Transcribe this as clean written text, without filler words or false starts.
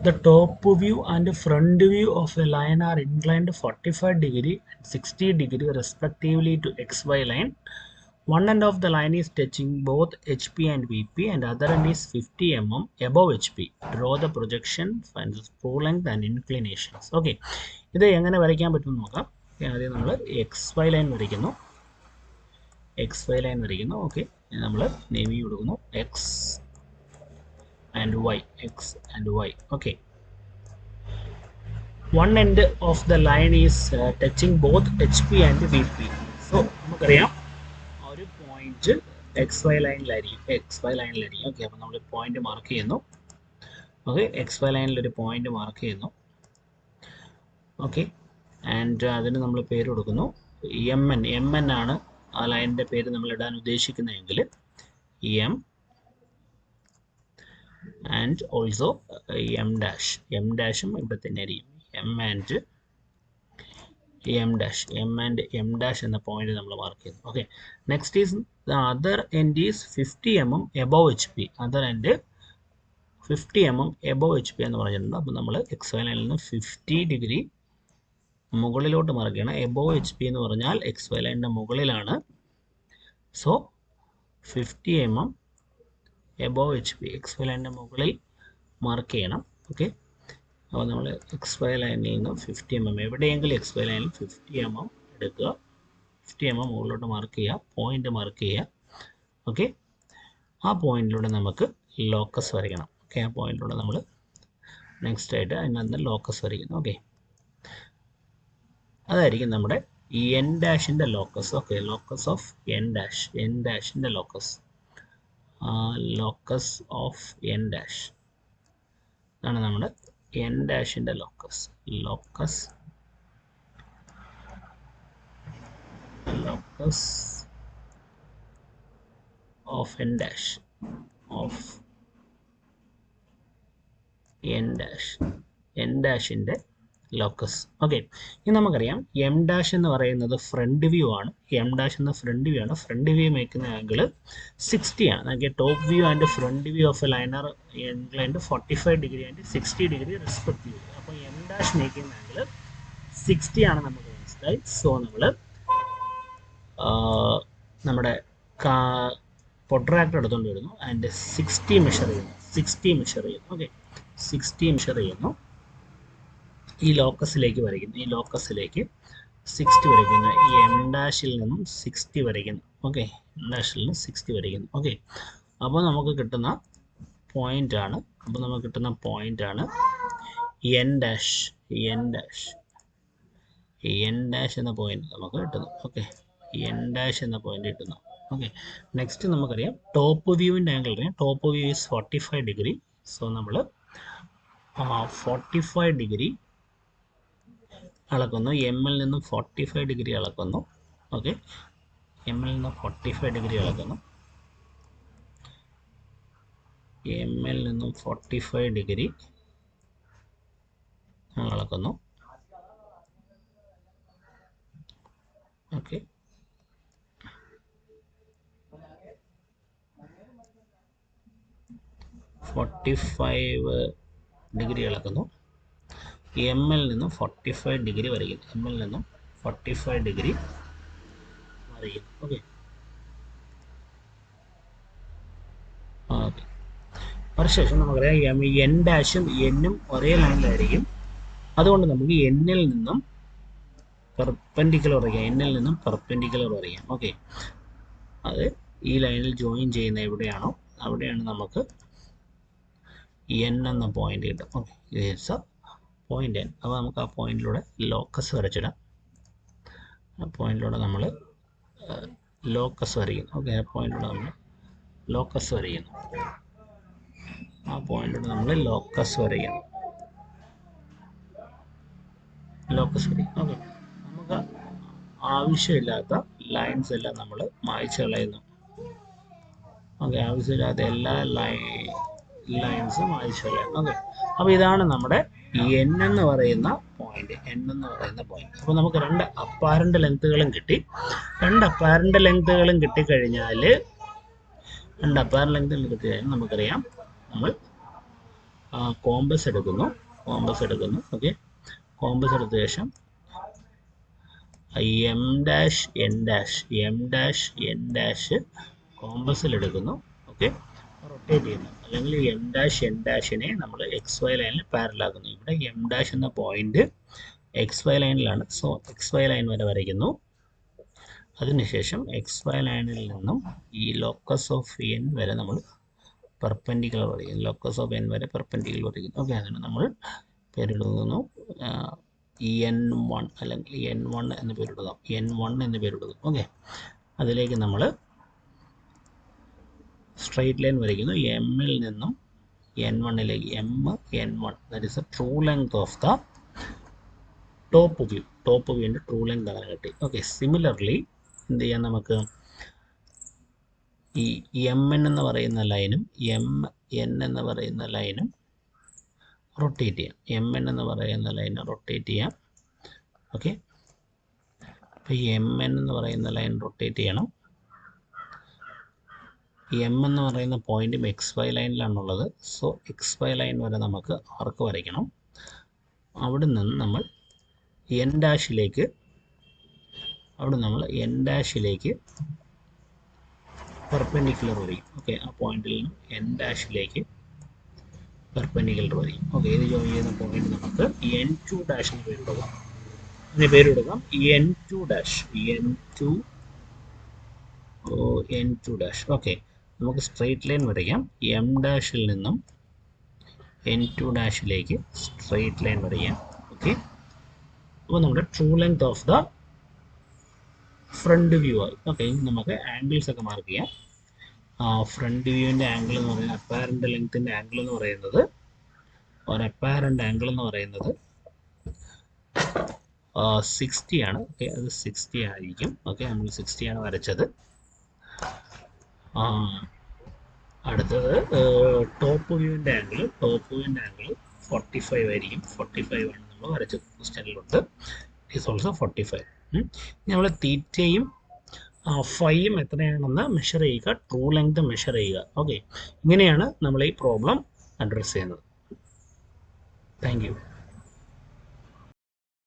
The top view and front view of a line are inclined 45 degree and 60 degree respectively to XY line. One end of the line is touching both HP and VP and other end is 50 mm above HP. Draw the projection, find the spool length and inclinations. Okay. ഇത് എങ്ങനെ വരയ്ക്കാൻ പറ്റുമെന്ന് നോക്കാം. ആദ്യം നമ്മൾ XY line വരയ്ക്കുന്നു. XY line വരയ്ക്കുന്നു. Okay. നമ്മൾ നേവി കൊടുക്കുന്നു. X and Y. X and Y. Okay. One end of the line is touching both HP and VP. So നമുക്കറിയാം ഒരു പോയിന്റ് XY ലൈനിലായിരിക്കും. XY ലൈനിലായിരിക്കും. ഓക്കെ. അപ്പോൾ നമ്മൾ പോയിന്റ് മാർക്ക് ചെയ്യുന്നു. Okay. XY ലൈനിൽ ഒരു പോയിന്റ് മാർക്ക് ചെയ്യുന്നു. ഓക്കെ. ആൻഡ് അതിന് നമ്മൾ പേര് കൊടുക്കുന്നു MN. MN ആണ് ആ ലൈനിൻ്റെ പേര് നമ്മൾ ഇടാൻ ഉദ്ദേശിക്കുന്നതെങ്കിൽ M and also M dash. M dashും ഇവിടെ തന്നെ ആയിരിക്കും. M and M dash. M and M dash എന്ന പോയിന്റ് നമ്മൾ മാർക്ക് ചെയ്യുന്നു. Okay. Next is the other end is 50 mm above HP. Other end 50 mm above HP എന്ന് പറഞ്ഞിട്ടുണ്ട്. അപ്പോൾ നമ്മൾ XY ലൈനിൽ നിന്ന് 50 ഡിഗ്രി മുകളിലോട്ട് മാർക്ക് ചെയ്യണം. എബവ് HP എന്ന് പറഞ്ഞാൽ XY ലൈനിൻ്റെ മുകളിലാണ്. So 50 mm above HP. XY ലൈനിൻ്റെ മുകളിൽ മാർക്ക് ചെയ്യണം. ഓക്കെ. അപ്പോൾ നമ്മൾ XY ലൈനിൽ നിന്ന് 50 mm എവിടെയെങ്കിലും XY ലൈനിൽ 50 mm എടുക്കുക. 50 mm മുകളിലോട്ട് മാർക്ക് ചെയ്യുക. പോയിന്റ് മാർക്ക് ചെയ്യുക. ഓക്കെ. ആ പോയിന്റിലൂടെ നമുക്ക് ലോക്കസ് വരയ്ക്കണം. ഓക്കെ. ആ പോയിന്റിലൂടെ നമ്മൾ നെക്സ്റ്റ് ആയിട്ട് അതിനകത്ത് ലോക്കസ് വരയ്ക്കുന്നു. ഓക്കെ. അതായിരിക്കും നമ്മുടെ എൻ ഡാഷിൻ്റെ locus. Okay. Locus of N dash. N ഡാഷിൻ്റെ locus. Locus of N dash ആണ് നമ്മുടെ എൻ ഡാഷിൻ്റെ locus. Locus of N dash. Of N dash. N ഡാഷിൻ്റെ ലോക്കസ്. ഓക്കെ. ഇനി നമുക്കറിയാം എം ഡാഷ് എന്ന് പറയുന്നത് ഫ്രണ്ട് വ്യൂ ആണ്. എം ഡാഷ് എന്ന ഫ്രണ്ട് വ്യൂ ആണ്. ഫ്രണ്ട് വ്യൂ മേക്കുന്ന ആംഗിൾ 60 ആണ്. നമുക്ക് top view and front view of a liner inclined 45 degree and 60 degree respectively. അപ്പോൾ എം ഡാഷ് മേക്കുന്ന ആംഗിൾ 60 ആണ് നമുക്ക് മനസ്സിലായി. സോ നമ്മൾ നമ്മുടെ പ്രൊട്രാക്ടർ എടുത്തുകൊണ്ട് വരുന്നു ആൻഡ് 60 മെഷർ ചെയ്യുന്നു. 60 മെഷർ ചെയ്യുന്നു. ഓക്കെ. 60 മെഷർ ചെയ്യുന്നു. ഈ ലോക്കസിലേക്ക് വരയ്ക്കുന്നു. ഈ ലോക്കസിലേക്ക് 60 വരയ്ക്കുന്നു. ഈ എം ഡാഷിൽ നിന്നും 60 വരയ്ക്കുന്നു. ഓക്കെ. എം ഡാഷിൽ നിന്ന് 60 വരയ്ക്കുന്നു. ഓക്കെ. അപ്പോൾ നമുക്ക് കിട്ടുന്ന പോയിന്റാണ് N dash. N dash. N dash എന്ന പോയിന്റ് നമുക്ക് കിട്ടുന്നു. ഓക്കെ. എൻ ഡാഷ് എന്ന പോയിന്റ് കിട്ടുന്നു. ഓക്കെ. നെക്സ്റ്റ് നമുക്കറിയാം ടോപ്പ് വ്യൂവിൻ്റെ ആംഗിൾ അറിയാം. Top view is 45 degree. So നമ്മൾ 45 ഡിഗ്രി അളക്കുന്നു. എമ്മിൽ നിന്നും 45 ഡിഗ്രി അളക്കുന്നു. ഓക്കെ. എമ്മിൽ നിന്നും 45 ഡിഗ്രി അളക്കുന്നു. എമ്മിൽ നിന്നും 45 ഡിഗ്രി അളക്കുന്നു. ഓക്കെ. ഡിഗ്രി അളക്കുന്നു. എമ്മിൽ നിന്നും 45 ഡിഗ്രി വരയ്ക്കുന്നു. എമ്മിൽ നിന്നും 45 ഡിഗ്രി വരയ്ക്കുന്നു. ഓക്കെ. ഓക്കെ. അതിനുശേഷം നമുക്കറിയാം എൻ ഡാഷും എന്നും ഒരേ ലൈനിലായിരിക്കും. അതുകൊണ്ട് നമുക്ക് എന്നിൽ നിന്നും പെർപെൻഡിക്കുലർ വരയ്ക്കാം. എന്നിൽ നിന്നും പെർപെൻഡിക്കുലർ വരയ്ക്കാം. ഓക്കെ. അത് ഈ ലൈനിൽ ജോയിൻ ചെയ്യുന്ന എവിടെയാണോ അവിടെയാണ് നമുക്ക് എൻ എന്ന പോയിന്റ് കിട്ടും. Okay. It's A point N. അപ്പോൾ നമുക്ക് ആ പോയിന്റിലൂടെ ലോക്കസ് വരച്ചിടാം. ആ പോയിന്റിലൂടെ നമ്മൾ ലോക്കസ് വരയ്ക്കുന്നു. ഓക്കെ. ആ പോയിന്റിലൂടെ നമ്മൾ ലോക്കസ് വരയ്ക്കുന്നു. ആ പോയിന്റിലൂടെ നമ്മൾ ലോക്കസ് വരയ്ക്കുന്നു. ലോക്കസ് വരയ്ക്കും. ഓക്കെ. നമുക്ക് ആവശ്യമില്ലാത്ത ലൈൻസ് എല്ലാം നമ്മൾ മായ്ച്ചു കളയുന്നു. ഓക്കെ. ആവശ്യമില്ലാത്ത എല്ലാ ലൈൻസും മായ്ച്ചു കളയുന്നു. ഓക്കെ. അപ്പോൾ ഇതാണ് നമ്മുടെ എൻ എന്ന് പറയുന്ന പോയിന്റ്. എൻ എന്ന് പറയുന്ന പോയിന്റ്. അപ്പോൾ നമുക്ക് രണ്ട് അപ്പാരന്റ് ലെങ്ത്തുകളും കിട്ടി. രണ്ട് അപ്പാരന്റ് ലെങ്ത്തുകളും കിട്ടിക്കഴിഞ്ഞാൽ നമുക്കറിയാം നമ്മൾ കോമ്പസ് എടുക്കുന്നു. ഓക്കെ, കോമ്പസ് എടുത്ത ശേഷം എം ഡാഷ് എൻ ഡാഷ് കോമ്പസിൽ എടുക്കുന്നു. ഓക്കെ, റൊട്ടേറ്റ് ചെയ്യുന്നു. അല്ലെങ്കിൽ എം ഡാഷ് എൻ ഡാഷിനെ നമ്മൾ എക്സ് വൈ ലൈനിൽ പാരലാക്കുന്നു. ഇവിടെ എം ഡാഷ് എന്ന പോയിന്റ് എക്സ് വൈ ലൈനിലാണ്. സോ എക്സ് വൈ ലൈൻ വരെ വരയ്ക്കുന്നു. അതിനുശേഷം എക്സ് വൈ ലൈനിൽ നിന്നും ഈ ലോക്കസ് ഓഫ് എൻ വരെ നമ്മൾ പെർപെൻഡിക്കുലർ വരയ്ക്കുന്നു. ലോക്കസ് ഓഫ് എൻ വരെ പെർപെൻഡിക്കുലർ വരയ്ക്കുന്നു. ഓക്കെ, അതിന് നമ്മൾ പേരിടുന്നു N1 അല്ലെങ്കിൽ N1 എന്ന് പേരിടുക. ഓക്കെ, അതിലേക്ക് നമ്മൾ സ്ട്രൈറ്റ് ലൈൻ വരയ്ക്കുന്നു. എമ്മിൽ നിന്നും N1ലേക്ക് N1 that is a true length of the top വ്യൂവിൻ്റെ ട്രൂ ലെങ്ത് അങ്ങനെ കിട്ടി. ഓക്കെ, സിമിലർലി എന്ത് ചെയ്യാം, നമുക്ക് ഈ MN എന്ന് പറയുന്ന ലൈനും MN എന്ന് പറയുന്ന ലൈനും റൊട്ടേറ്റ് ചെയ്യാം. MN എന്ന് പറയുന്ന ലൈൻ റൊട്ടേറ്റ് ചെയ്യാം. ഓക്കെ, അപ്പോൾ ഈ MN എന്ന് പറയുന്ന ലൈൻ റൊട്ടേറ്റ് ചെയ്യണം. M എന്ന് പറയുന്ന പോയിന്റും എക്സ് വൈ ലൈനിലാണുള്ളത്. സോ എക്സ് വൈ ലൈൻ വരെ നമുക്ക് ആർക്ക് വരയ്ക്കണം. അവിടെ നിന്ന് നമ്മൾ എൻ ഡാഷിലേക്ക് പെർപെൻഡിക്കുലർ വരയ്ക്കും. ഓക്കെ, ആ പോയിന്റിൽ നിന്നും എൻ ഡാഷിലേക്ക് പെർപെൻഡിക്കുലർ വരയ്ക്കും. ഓക്കെ, ഇത് ജോയിൻ ചെയ്യുന്ന പോയിന്റ് നമുക്ക് N2 ഡാഷ് എന്ന് പേരിടുക. ഇതിന് പേരിടുക N2 ഡാഷ്. ഓക്കെ, നമുക്ക് സ്ട്രെയിറ്റ് ലൈൻ വരയ്ക്കാം. എം ഡാഷിൽ നിന്നും N2 ഡാഷിലേക്ക് സ്ട്രെയിറ്റ് ലൈൻ വരയ്ക്കാം. ഓക്കെ, അപ്പോൾ നമ്മുടെ true length of the front view ആയി. ഓക്കെ, നമുക്ക് ആംഗിൾസ് ഒക്കെ മാർക്ക് ചെയ്യാം. ഫ്രണ്ട് വ്യൂവിൻ്റെ ആംഗിൾ എന്ന് പറയുന്നത് അപ്പാരൻ്റ് ലെങ്ത്തിൻ്റെ ആംഗിൾ എന്ന് പറയുന്നത് അപ്പാരൻ്റ് ആംഗിൾ എന്ന് പറയുന്നത് 60 ആണ്. ഓക്കെ, അത് 60 ആയിരിക്കും. ഓക്കെ, നമ്മൾ 60 ആണ് വരച്ചത്. അടുത്തത് ടോപ്പ് വ്യൂവിൻ്റെ ആംഗിൾ 45 ആയിരിക്കും. 45 ആണ് നമ്മൾ വരച്ചത്. ക്വസ്റ്റ്യനിലുണ്ട് ഇറ്റ് ഈസ് ഓൾസോ 45. നമ്മൾ തീറ്റയും ഫൈയും എത്രയാണെന്ന് മെഷർ ചെയ്യുക, ട്രൂ ലെങ്ത് മെഷർ ചെയ്യുക. ഓക്കെ, ഇങ്ങനെയാണ് നമ്മൾ ഈ പ്രോബ്ലം അഡ്രസ്സ് ചെയ്യുന്നത്. Thank you.